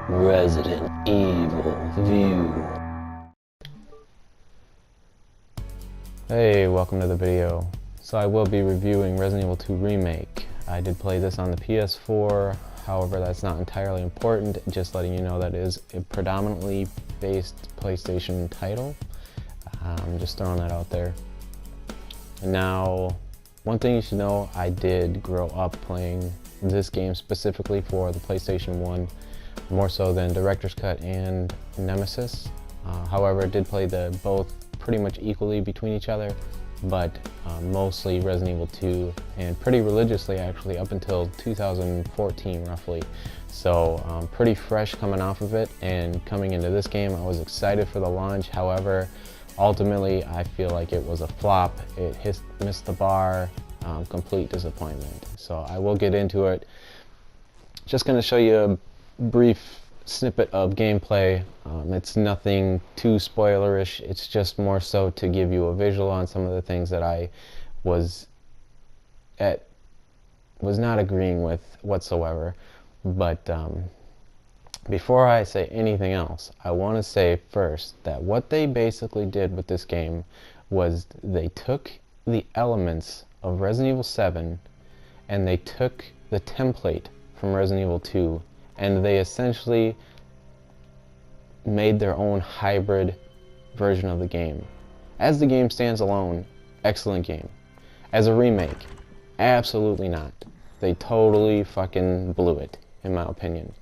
Resident Evil View. Hey, welcome to the video. So I will be reviewing Resident Evil 2 Remake. I did play this on the PS4, however that's not entirely important, just letting you know that it is a predominantly based PlayStation title. Just throwing that out there. Now, one thing you should know, I did grow up playing this game specifically for the PlayStation 1, more so than Director's Cut and Nemesis. However, I did play the both pretty much equally between each other, but mostly Resident Evil 2, and pretty religiously actually up until 2014 roughly. So pretty fresh coming off of it, and coming into this game I was excited for the launch. However, ultimately I feel like it was a flop. It missed the bar, complete disappointment. So I will get into it. Just going to show you a brief snippet of gameplay. It's nothing too spoilerish, it's just more so to give you a visual on some of the things that I was not agreeing with whatsoever. But before I say anything else, I want to say first that what they basically did with this game was they took the elements of Resident Evil 7 and they took the template from Resident Evil 2 and they essentially made their own hybrid version of the game. As the game stands alone, excellent game. As a remake, absolutely not. They totally fucking blew it, in my opinion.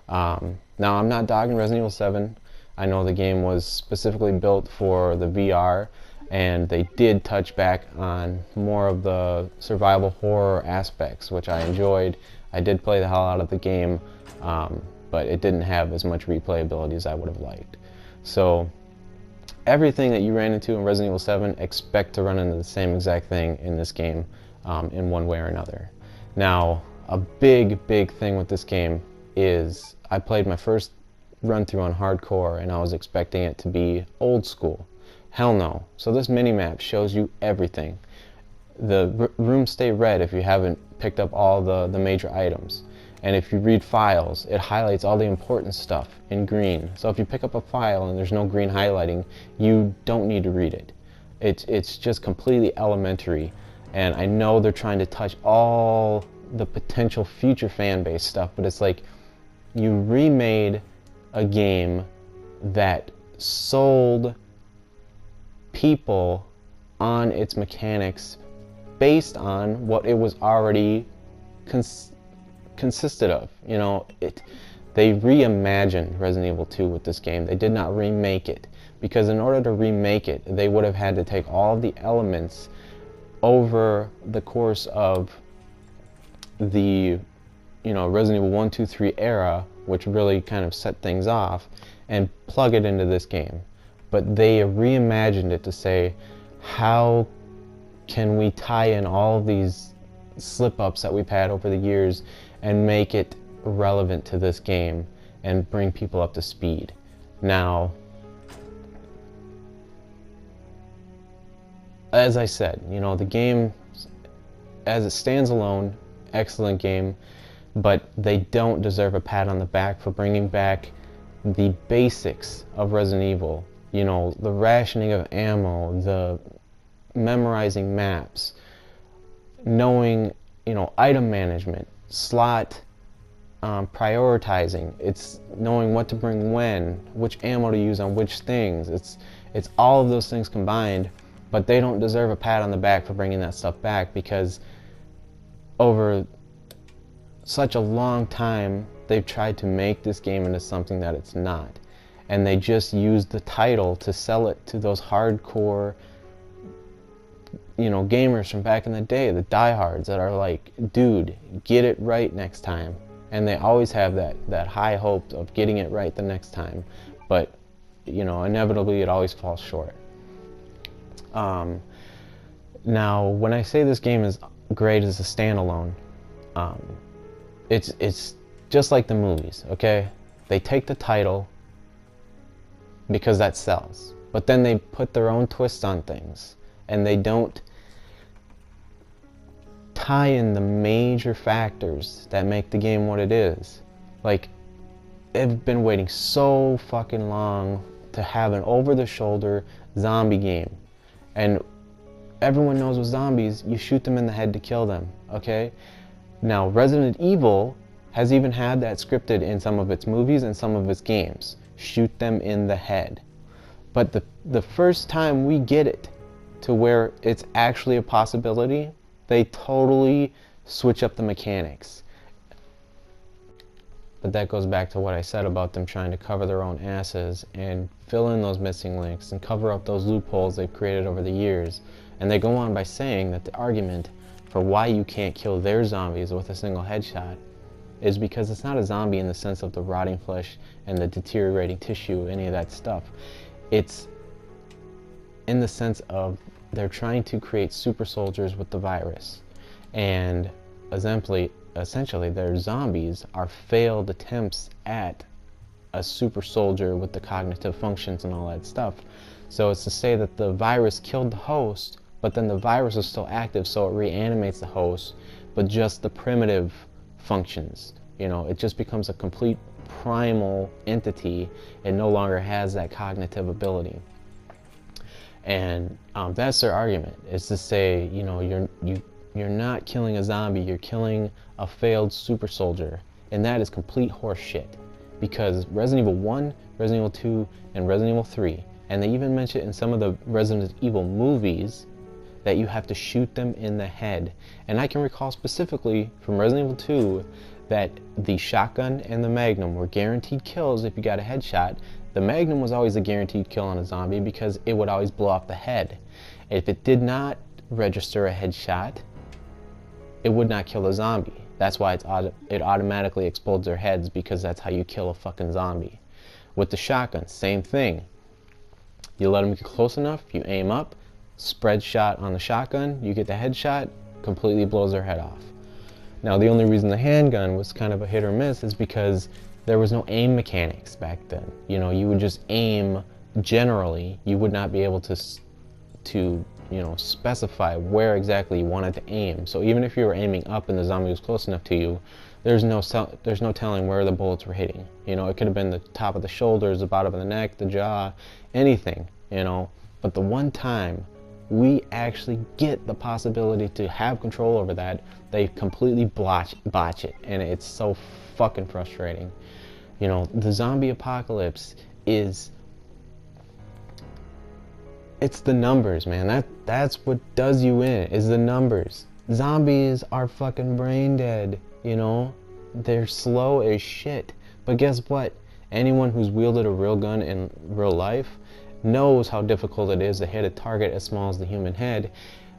Now, I'm not dogging Resident Evil 7. I know the game was specifically built for the VR, and they did touch back on more of the survival horror aspects, which I enjoyed. I did play the hell out of the game, but it didn't have as much replayability as I would have liked. So everything that you ran into in Resident Evil 7, expect to run into the same exact thing in this game, in one way or another. Now, a big thing with this game is I played my first run through on hardcore and I was expecting it to be old school. Hell no. So this mini-map shows you everything. The rooms stay red if you haven't picked up all the major items. And if you read files, it highlights all the important stuff in green. So if you pick up a file and there's no green highlighting, you don't need to read it. It's just completely elementary. And I know they're trying to touch all the potential future fan base stuff, but it's like you remade a game that sold people on its mechanics based on what it was already consisted of. You know, they reimagined Resident Evil 2 with this game. They did not remake it, because in order to remake it, they would have had to take all of the elements over the course of the, you know, Resident Evil 1, 2, 3 era, which really kind of set things off, and plug it into this game. But they reimagined it to say, how can we tie in all of these slip-ups that we've had over the years and make it relevant to this game and bring people up to speed. Now, as I said, you know, the game as it stands alone, excellent game, but they don't deserve a pat on the back for bringing back the basics of Resident Evil. You know, the rationing of ammo, the memorizing maps, knowing, you know, item management, slot prioritizing. It's knowing what to bring when, which ammo to use on which things. It's all of those things combined, but they don't deserve a pat on the back for bringing that stuff back, because over such a long time they've tried to make this game into something that it's not, and they just used the title to sell it to those hardcore, you know, gamers from back in the day, the diehards that are like, dude, get it right next time. And they always have that high hope of getting it right the next time, but you know, inevitably it always falls short. Now, when I say this game is great as a standalone, it's just like the movies, okay? They take the title because that sells, but then they put their own twist on things, and they don't tie in the major factors that make the game what it is. Like, they've been waiting so fucking long to have an over-the-shoulder zombie game. And everyone knows with zombies, you shoot them in the head to kill them, okay? Now, Resident Evil has even had that scripted in some of its movies and some of its games. Shoot them in the head. But the first time we get it to where it's actually a possibility, they totally switch up the mechanics. But that goes back to what I said about them trying to cover their own asses and fill in those missing links and cover up those loopholes they've created over the years. And they go on by saying that the argument for why you can't kill their zombies with a single headshot is because it's not a zombie in the sense of the rotting flesh and the deteriorating tissue, any of that stuff. It's in the sense of they're trying to create super soldiers with the virus. And essentially their zombies are failed attempts at a super soldier with the cognitive functions and all that stuff. So it's to say that the virus killed the host, but then the virus is still active, so it reanimates the host, but just the primitive functions. You know, it just becomes a complete primal entity. It no longer has that cognitive ability. And that's their argument, is to say, you know, you're not killing a zombie, you're killing a failed super soldier. And that is complete horse shit. Because Resident Evil 1, Resident Evil 2, and Resident Evil 3, and they even mention it in some of the Resident Evil movies, that you have to shoot them in the head. And I can recall specifically from Resident Evil 2 that the shotgun and the Magnum were guaranteed kills if you got a headshot. The Magnum was always a guaranteed kill on a zombie because it would always blow off the head. If it did not register a headshot, it would not kill a zombie. That's why it automatically explodes their heads, because that's how you kill a fucking zombie. With the shotgun, same thing. You let them get close enough, you aim up, spread shot on the shotgun, you get the headshot, completely blows their head off. Now the only reason the handgun was kind of a hit or miss is because there was no aim mechanics back then. You know, you would just aim generally. You would not be able to you know, specify where exactly you wanted to aim. So even if you were aiming up and the zombie was close enough to you, there's no telling where the bullets were hitting. You know, it could have been the top of the shoulders, the bottom of the neck, the jaw, anything, you know. But the one time we actually get the possibility to have control over that, they completely botch it, and it's so fucking frustrating. You know, the zombie apocalypse is, it's the numbers, man. That's what does you in, is the numbers. Zombies are fucking brain dead, you know? They're slow as shit. But guess what? Anyone who's wielded a real gun in real life knows how difficult it is to hit a target as small as the human head,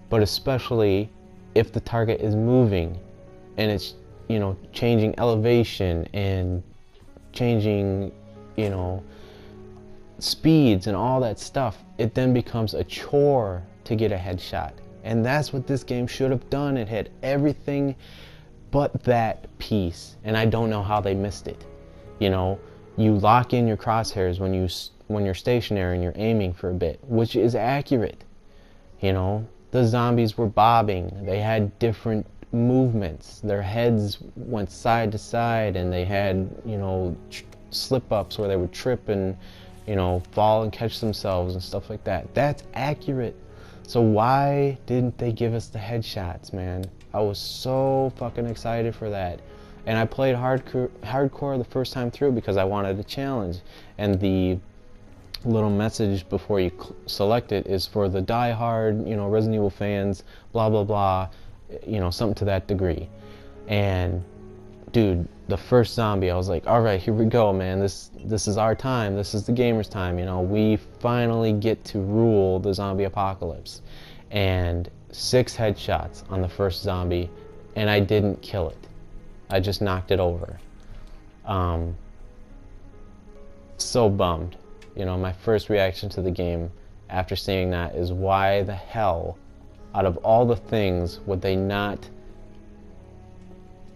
but especially if the target is moving and it's, you know, changing elevation and changing, you know, speeds and all that stuff. It then becomes a chore to get a headshot. And that's what this game should have done. It had everything but that piece, and I don't know how they missed it. You know, you lock in your crosshairs when you're stationary and you're aiming for a bit, which is accurate. You know, the zombies were bobbing. They had different movements. Their heads went side to side, and they had, you know, slip-ups where they would trip and, you know, fall and catch themselves and stuff like that. That's accurate. So why didn't they give us the headshots, man? I was so fucking excited for that. And I played hardcore the first time through because I wanted a challenge. And the little message before you select it is for the die-hard, you know, Resident Evil fans, blah, blah, blah, you know, something to that degree. And dude, the first zombie, I was like, all right, here we go, man. This is our time. This is the gamers' time. You know, we finally get to rule the zombie apocalypse. And 6 headshots on the first zombie, and I didn't kill it. I just knocked it over. So bummed. You know, my first reaction to the game after seeing that is, why the hell, out of all the things, would they not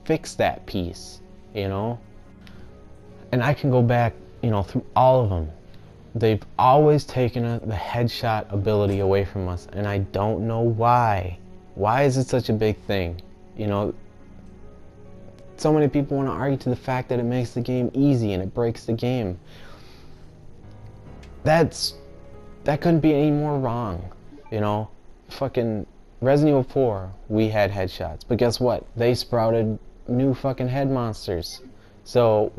fix that piece, you know? And I can go back, you know, through all of them. They've always taken the headshot ability away from us, and I don't know why. Why is it such a big thing? You know, so many people want to argue to the fact that it makes the game easy and it breaks the game. That couldn't be any more wrong, you know? Fucking Resident Evil 4, we had headshots, but guess what? They sprouted new fucking head monsters. So,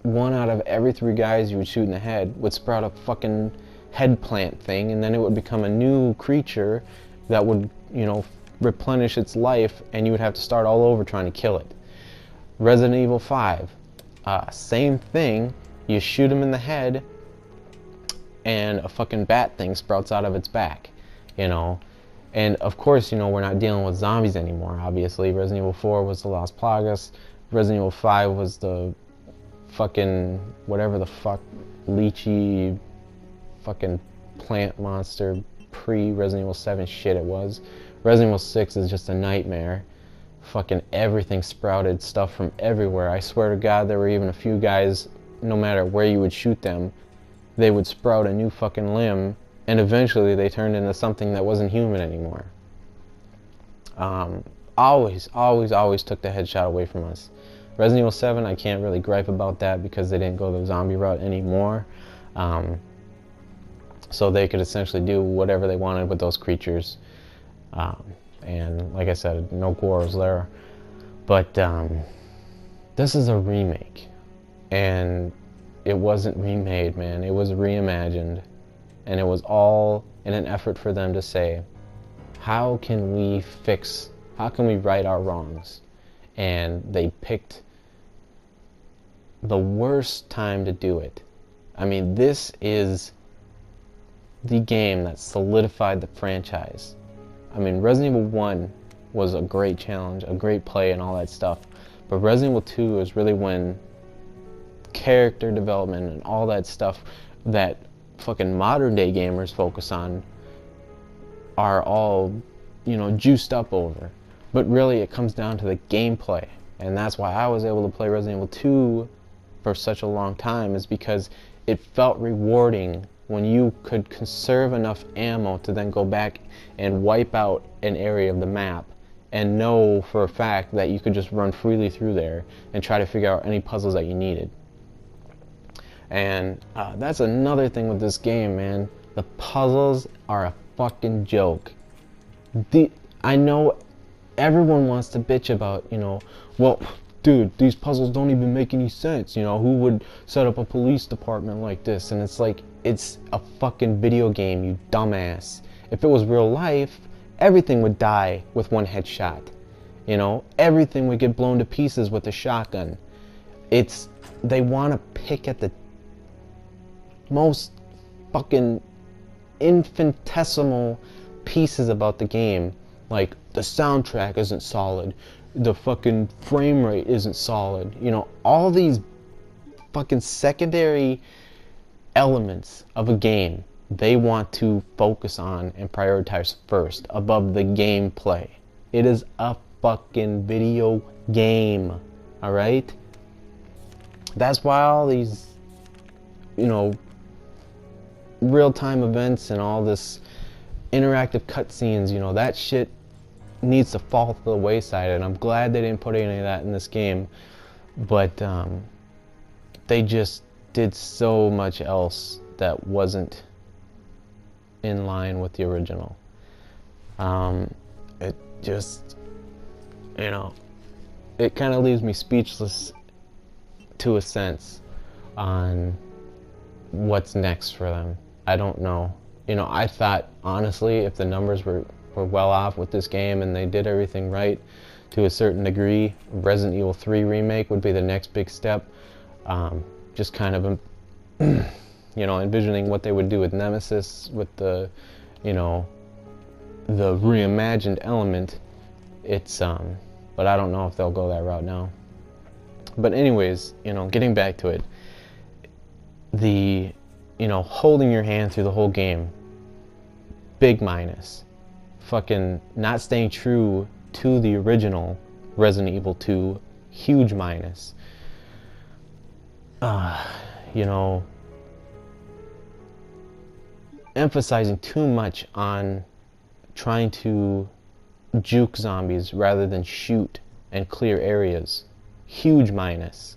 1 out of every 3 guys you would shoot in the head would sprout a fucking head plant thing, and then it would become a new creature that would, you know, replenish its life, and you would have to start all over trying to kill it. Resident Evil 5, same thing. You shoot him in the head, and a fucking bat thing sprouts out of its back, you know. And of course, you know, we're not dealing with zombies anymore, obviously. Resident Evil 4 was the Las Plagas. Resident Evil 5 was the fucking whatever the fuck lychee fucking plant monster pre-Resident Evil 7 shit it was. Resident Evil 6 is just a nightmare. Fucking everything sprouted stuff from everywhere. I swear to God, there were even a few guys, no matter where you would shoot them, they would sprout a new fucking limb, and eventually they turned into something that wasn't human anymore. Always took the headshot away from us. Resident Evil 7, I can't really gripe about that because they didn't go the zombie route anymore. So they could essentially do whatever they wanted with those creatures. And like I said, no quarrels there. But this is a remake. And it wasn't remade, man. It was reimagined. And it was all in an effort for them to say, how can we right our wrongs? And they picked the worst time to do it. I mean, this is the game that solidified the franchise. I mean, Resident Evil 1 was a great challenge, a great play and all that stuff. But Resident Evil 2 is really when character development and all that stuff that fucking modern day gamers focus on are all, you know, juiced up over. But really it comes down to the gameplay. And that's why I was able to play Resident Evil 2 for such a long time, is because it felt rewarding when you could conserve enough ammo to then go back and wipe out an area of the map and know for a fact that you could just run freely through there and try to figure out any puzzles that you needed. And that's another thing with this game, man. The puzzles are a fucking joke. I know everyone wants to bitch about, you know, well, dude, these puzzles don't even make any sense. You know, who would set up a police department like this? And it's like, it's a fucking video game, you dumbass. If it was real life, everything would die with one headshot. You know, everything would get blown to pieces with a shotgun. They want to pick at the most fucking infinitesimal pieces about the game. Like, the soundtrack isn't solid, the fucking frame rate isn't solid, you know, all these fucking secondary elements of a game they want to focus on and prioritize first above the gameplay. It is a fucking video game, alright? That's why all these, you know, real-time events and all this interactive cutscenes, you know, that shit needs to fall to the wayside, and I'm glad they didn't put any of that in this game. But they just did so much else that wasn't in line with the original. It just, you know, it kind of leaves me speechless to a sense on what's next for them. I don't know. You know, I thought, honestly, if the numbers were well off with this game and they did everything right to a certain degree, Resident Evil 3 remake would be the next big step. Just kind of, you know, envisioning what they would do with Nemesis, with the, you know, the reimagined element. It's, but I don't know if they'll go that route now. But anyways, you know, getting back to it, you know, holding your hand through the whole game, big minus. Fucking not staying true to the original Resident Evil 2, huge minus. You know, emphasizing too much on trying to juke zombies rather than shoot and clear areas. Huge minus.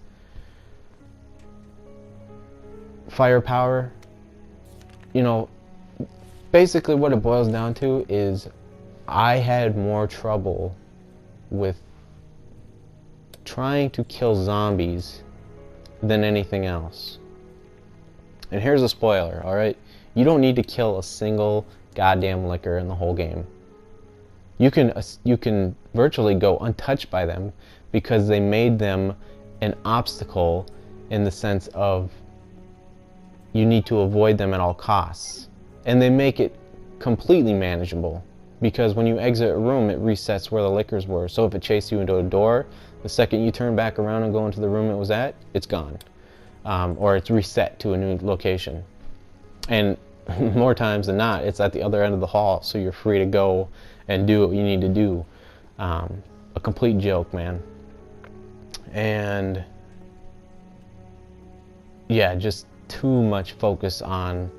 Firepower, you know, basically what it boils down to is I had more trouble with trying to kill zombies than anything else. And here's a spoiler, alright? You don't need to kill a single goddamn licker in the whole game. You can virtually go untouched by them because they made them an obstacle in the sense of you need to avoid them at all costs. And they make it completely manageable because when you exit a room, it resets where the lickers were. So if it chased you into a door, the second you turn back around and go into the room it was at, it's gone. Or it's reset to a new location. And more times than not, it's at the other end of the hall, so you're free to go and do what you need to do. A complete joke, man. And yeah, just too much focus on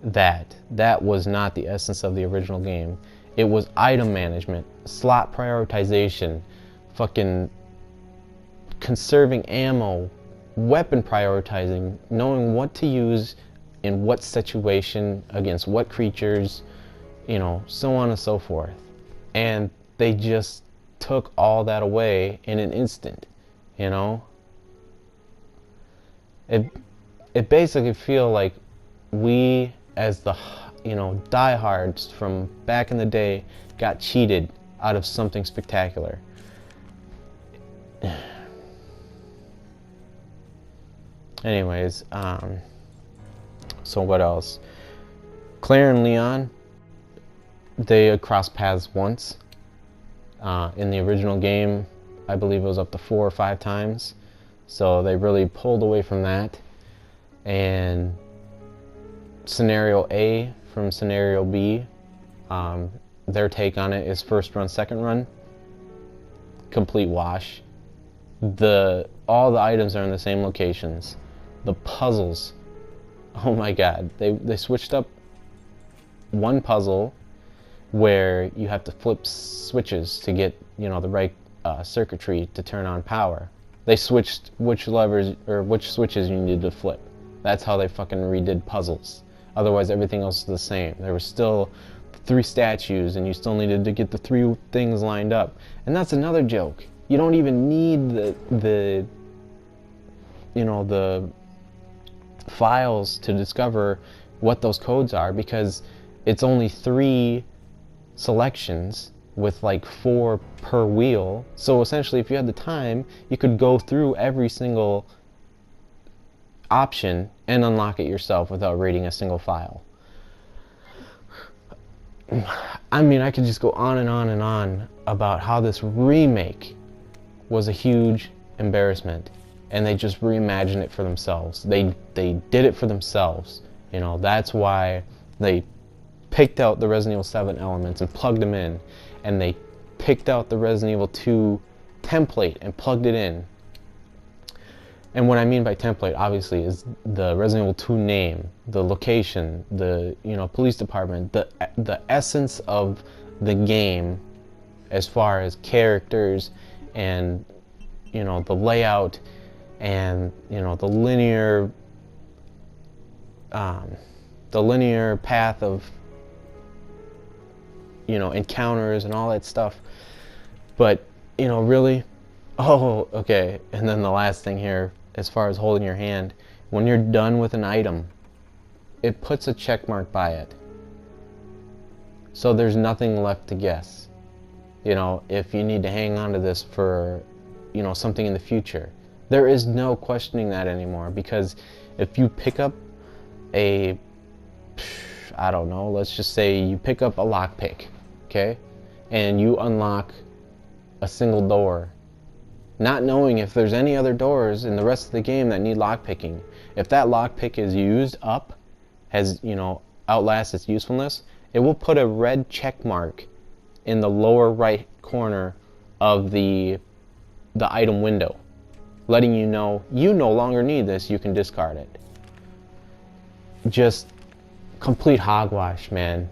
that. That was not the essence of the original game. It was item management, slot prioritization, fucking conserving ammo, weapon prioritizing, knowing what to use in what situation against what creatures, you know, so on and so forth. And they just took all that away in an instant, you know. It basically feel like we as the, you know, diehards from back in the day got cheated out of something spectacular. Anyways, so what else? Claire and Leon, they crossed paths once. In the original game, I believe it was up to 4 or 5 times. So they really pulled away from that. And scenario A from scenario B, their take on it is first run, second run. Complete wash. All the items are in the same locations. The puzzles, oh my god, they switched up one puzzle where you have to flip switches to get, you know, the right circuitry to turn on power. They switched which levers or which switches you needed to flip. That's how they fucking redid puzzles. Otherwise everything else is the same. There were still 3 statues and you still needed to get the 3 things lined up. And that's another joke. You don't even need the you know, the files to discover what those codes are, because it's only 3 selections with like 4 per wheel. So essentially if you had the time, you could go through every single option and unlock it yourself without reading a single file. I mean, I could just go on and on and on about how this remake was a huge embarrassment, and they just reimagined it for themselves. They did it for themselves. You know, that's why they picked out the Resident Evil 7 elements and plugged them in, and they picked out the Resident Evil 2 template and plugged it in. And what I mean by template, obviously, is the Resident Evil 2 name, the location, the, you know, police department, the essence of the game, as far as characters and, you know, the layout and, you know, the linear path of, you know, encounters and all that stuff. But, you know, really, oh, okay. And then the last thing here, as far as holding your hand, when you're done with an item, it puts a check mark by it. So there's nothing left to guess. You know, if you need to hang on to this for, you know, something in the future, there is no questioning that anymore, because if you pick up a, I don't know, let's just say you pick up a lockpick, okay, and you unlock a single door, not knowing if there's any other doors in the rest of the game that need lockpicking. If that lockpick is used up, has, you know, outlasts its usefulness, it will put a red check mark in the lower right corner of the item window, letting you know you no longer need this, you can discard it. Just complete hogwash, man.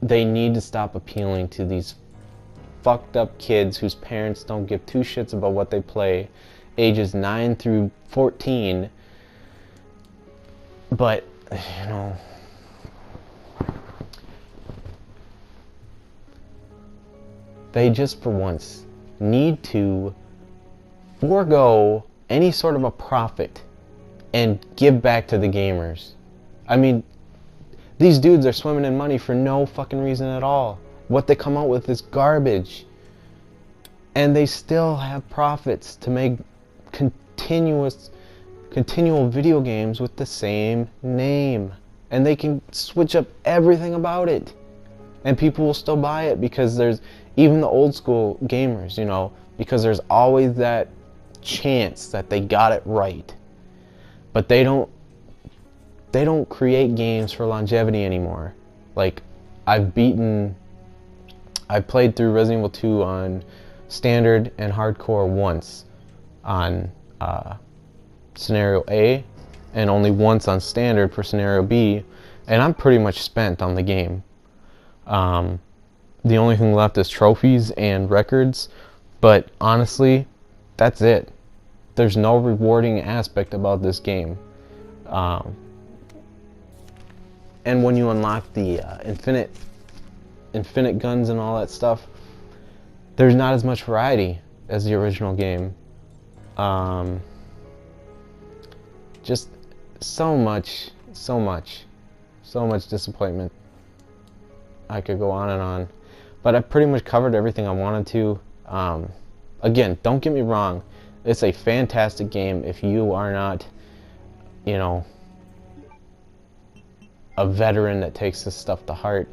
They need to stop appealing to these fucked up kids whose parents don't give two shits about what they play, ages 9 through 14. But, you know, they just for once need to forego any sort of a profit and give back to the gamers. I mean, these dudes are swimming in money for no fucking reason at all. What they come out with is garbage. And they still have profits to make continual video games with the same name. And they can switch up everything about it. And people will still buy it because there's, even the old school gamers, you know, because there's always that chance that they got it right. But they don't create games for longevity anymore. Like, I've played through Resident Evil 2 on standard and hardcore once on scenario A, and only once on standard for scenario B, and I'm pretty much spent on the game. The only thing left is trophies and records, but honestly, that's it. There's no rewarding aspect about this game. And when you unlock the infinite guns and all that stuff, there's not as much variety as the original game. Just so much disappointment. I could go on and on, but I pretty much covered everything I wanted to. Again, don't get me wrong, it's a fantastic game if you are not, you know, a veteran that takes this stuff to heart,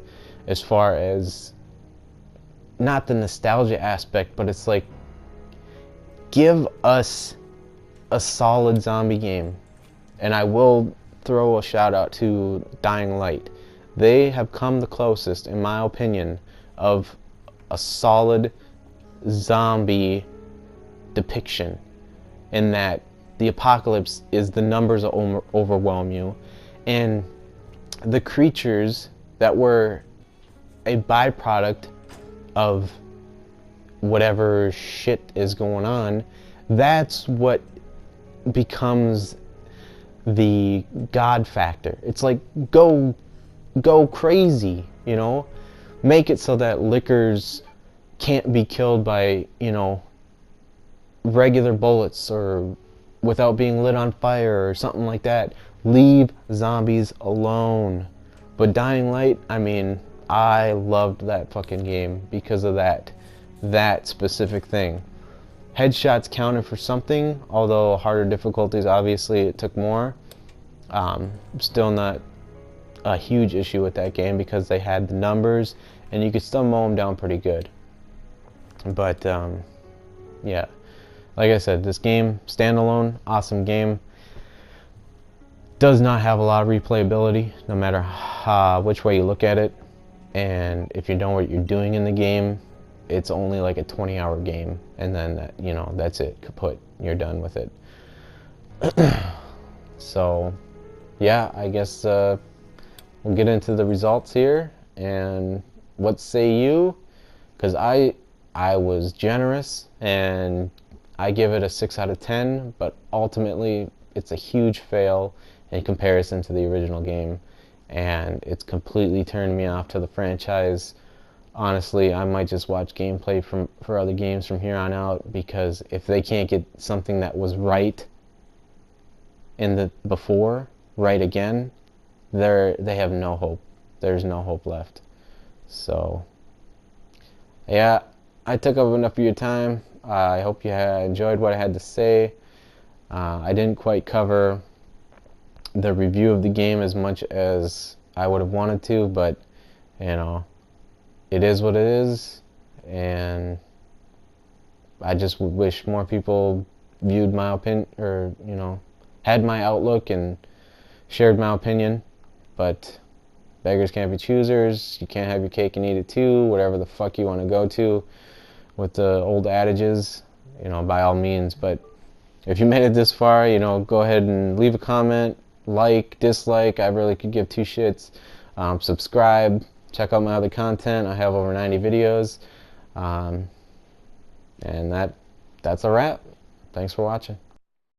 as far as not the nostalgia aspect, but it's like, give us a solid zombie game. And I will throw a shout out to Dying Light. They have come the closest, in my opinion, of a solid zombie depiction, in that the apocalypse is the numbers that overwhelm you, and the creatures that were a byproduct of whatever shit is going on, that's what becomes the God factor. It's like, go crazy, you know? Make it so that lickers can't be killed by, you know, regular bullets or without being lit on fire or something like that. Leave zombies alone. But Dying Light, I mean, I loved that fucking game because of that specific thing. Headshots counted for something, although harder difficulties, obviously it took more. Still not a huge issue with that game because they had the numbers and you could still mow them down pretty good. But yeah, like I said, this game, standalone, awesome game. Does not have a lot of replayability, no matter which way you look at it. And if you know what you're doing in the game, it's only like a 20-hour game, and then you know, that's it, kaput, you're done with it. So yeah, I guess we'll get into the results here, and what say you? Because I was generous and I give it a 6 out of 10, but ultimately it's a huge fail in comparison to the original game, and it's completely turned me off to the franchise. Honestly, I might just watch gameplay for other games from here on out, because if they can't get something that was right in the before right again, they have no hope. There's no hope left. So yeah, I took up enough of your time. I hope you enjoyed what I had to say. I didn't quite cover the review of the game as much as I would have wanted to, but you know, it is what it is, and I just would wish more people viewed my opinion, or you know, had my outlook and shared my opinion. But beggars can't be choosers. You can't have your cake and eat it too. Whatever the fuck you want to go to with the old adages, you know, by all means. But if you made it this far, you know, go ahead and leave a comment, like, dislike. I really could give two shits. Subscribe. Check out my other content. I have over 90 videos. And that's a wrap. Thanks for watching.